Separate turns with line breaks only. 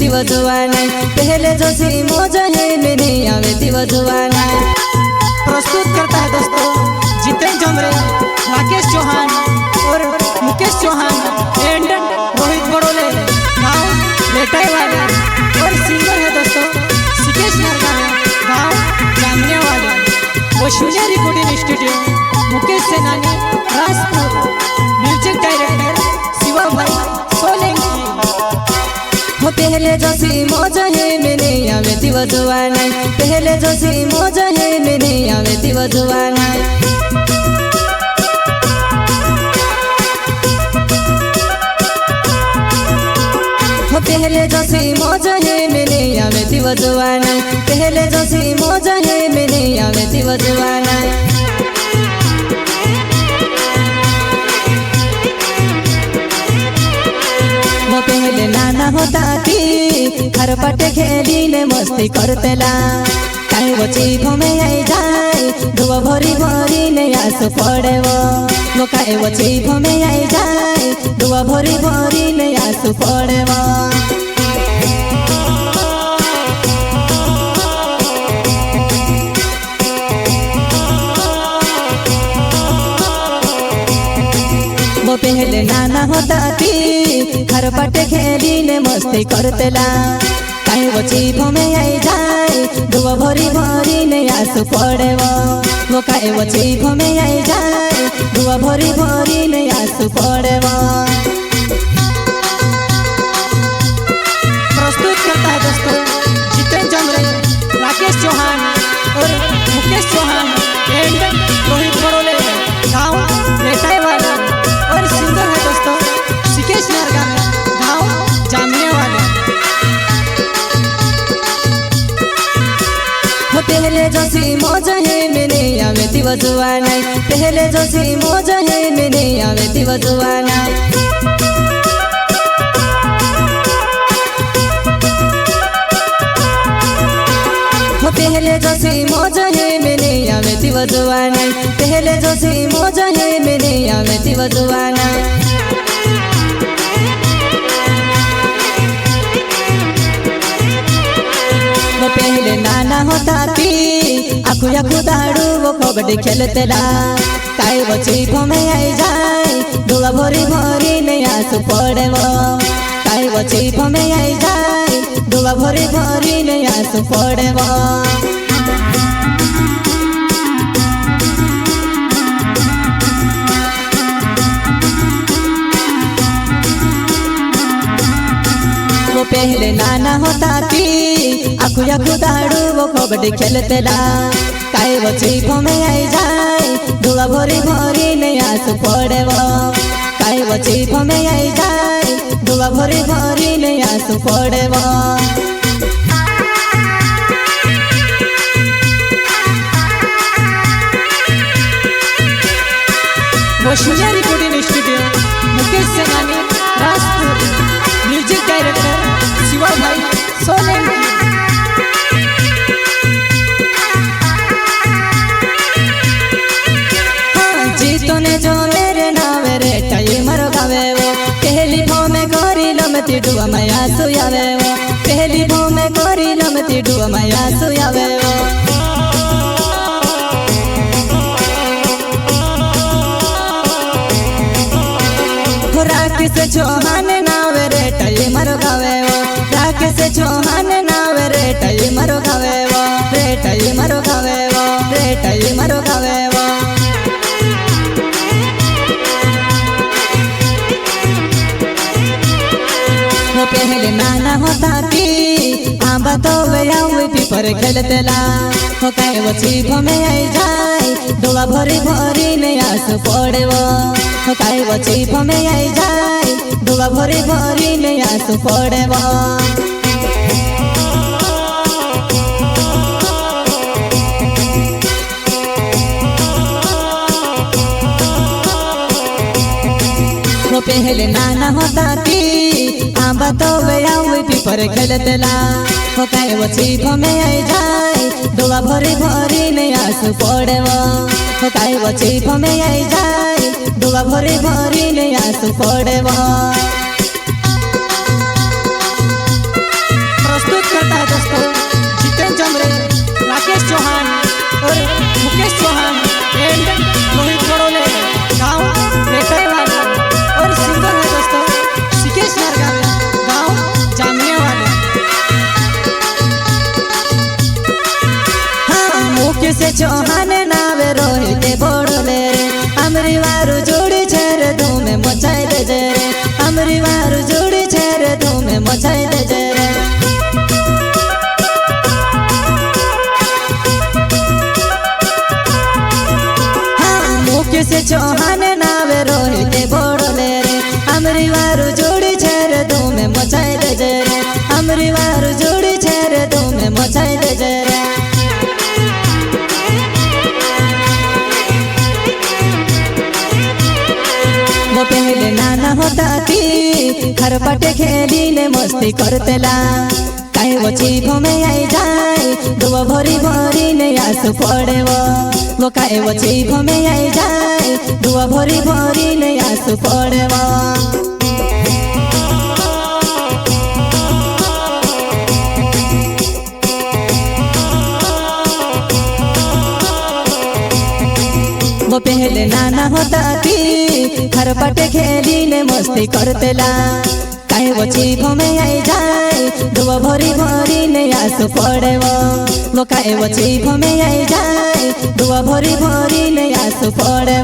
Juana पहले जैसी मौज है में नहीं आवे जुआना।
प्रस्तुत करता है दोस्तों जितेंद्र जमरे, राकेश चौहान और मुकेश चौहान एंड रोहित बड़ोले, गाँव लेटाई वाले, और सिंगर है दोस्तों सिकेश नरगावे, गाँव जामने वाले। वैष्णो रिकॉर्डिंग स्टूडियो मुकेश सेनानी राजपुर, म्यूजिक डायरेक्टर शिवा भाई सोलंकी।
हो पहले जैसी मौज है में नहीं आवे जुआना पहले जैसी मौज है में नहीं आवे जुआना। हो पहले जैसी मौज है में नहीं आवे जुआना पहले जैसी मौज है में नहीं आवे जुआना। पहले नाना होता थी हर पटे खेली ने मस्ती करतेला काई वो चीफो में आई जाए धुआ भरी भरी ने आंसू पड़े वो काई वो चीफो में आई जाए धुआ भरी भरी ने आंसू पड़े वो। वो पहले नाना होता थी हर पटे खेली ने मस्ती करतेला काई वो चीफो में आई जाए धुआ भरी भरी ने आंसू पड़े वो काई वो चीफो में आई जाए धुआ भरी भरी ने आंसू पड़े वो।
प्रस्तुत करता है दोस्तों जितेंद्र जमरे, राकेश चौहान और मुकेश चौहान एंड रोहित बड़ोले, गाँव लेटाई वाला, और सिंगर है दोस्तों सिकेश नरगावे, गाँव जामने वाले।
हो पहले जैसी मौज है में नहीं आवे जुआना पहले जैसी मौज है में नहीं आवे जुआना। हो पहले जैसी मौज है में नहीं आवे जुआना पहले जैसी मौज है में नहीं आवे जुआना। वो पहले नाना होता थी आखू आखू दाड़ू वो कबड्डी खेलतेला काई वो चीफो में आई जाए धुआ भरी भरी ने आंसू पड़े वो काई वो चीफो में आई जाए धुआ भरी भरी ने आंसू पड़े वो। वो पहले नाना होता थी आखू आखू दाड़ू वो कबड्डी खेलतेला काई वो चीफो में आई जाए धुआ भरी भरी ने आंसू पड़े वो काई वो चीफो में आई जाए धुआ भरी भरी ने आंसू पड़े वो।
वैष्णो रिकॉर्डिंग स्टूडियो मुकेश सेनानी राजपुर, म्यूजिक डायरेक्टर शिवा भाई सोलंकी।
हाँ जीतो ने जो मेरे नावे रे टाई मरो गावे वो पहली भो में गोरी लमती डुआ माया सुयावे वो पहली भो में गोरी लमती डुआ माया सुयावे वो। राकेश चौहान नावे रे टाई मरो गावे वो राकेश चौहान नावे रे टाई मरो गावे वो रे टाई मरो गावे वो रे टाई मरो गावे वो। वो पहले नाना होता थी आंबा तो गया पीपर खेलतेला हो काई वो चीफो में आई जाए धुआ भरी भरी ने आंसू पड़े वो काई वो चीफो में आई जाए धुआ भरी भरी ने आंसू पड़े वो। वो पहले नाना होता थी आंबा तो गया पीपर खेलतेला हो काई वो चीफो में आई जाए धुआ भरी भरी ने आंसू पड़े वो काई वो चीफो में आई जाए धुआ भरी भरी ने आंसू पड़े वो। चौहान नावे रोहिते बोड़ले रे हमरी वारू जोड़ी छेर धूमे मचाई दे जे रे हमरी वारू जोड़ी छेर धूमे मचाई दे जे रे मुकेश चौहान नावे रोहिते बोड़ले रे हमरी वारू जोड़ी छेर धूमे मचाई दे जे रे हमरी वारू जोड़ी छेर धूमे मचाई दे जे रे वो पहले नाना होता थी घर पटे खेली ने मस्ती करतेला काहे वो चीभो में आई जाए दुआ भरी भरी ने आंसू पड़े वो काहे वो चीभो में आई जाए दुआ भरी भरी ने आंसू पड़े वो पहले नाना होता थी घर पटे खेली ने मस्ती करतेला काहे वो चीभो में आई जाए दुआ भरी भरी ने आंसू पड़े वो काहे वो चीभो में आई जाए दुआ भरी भरी ने आंसू पड़े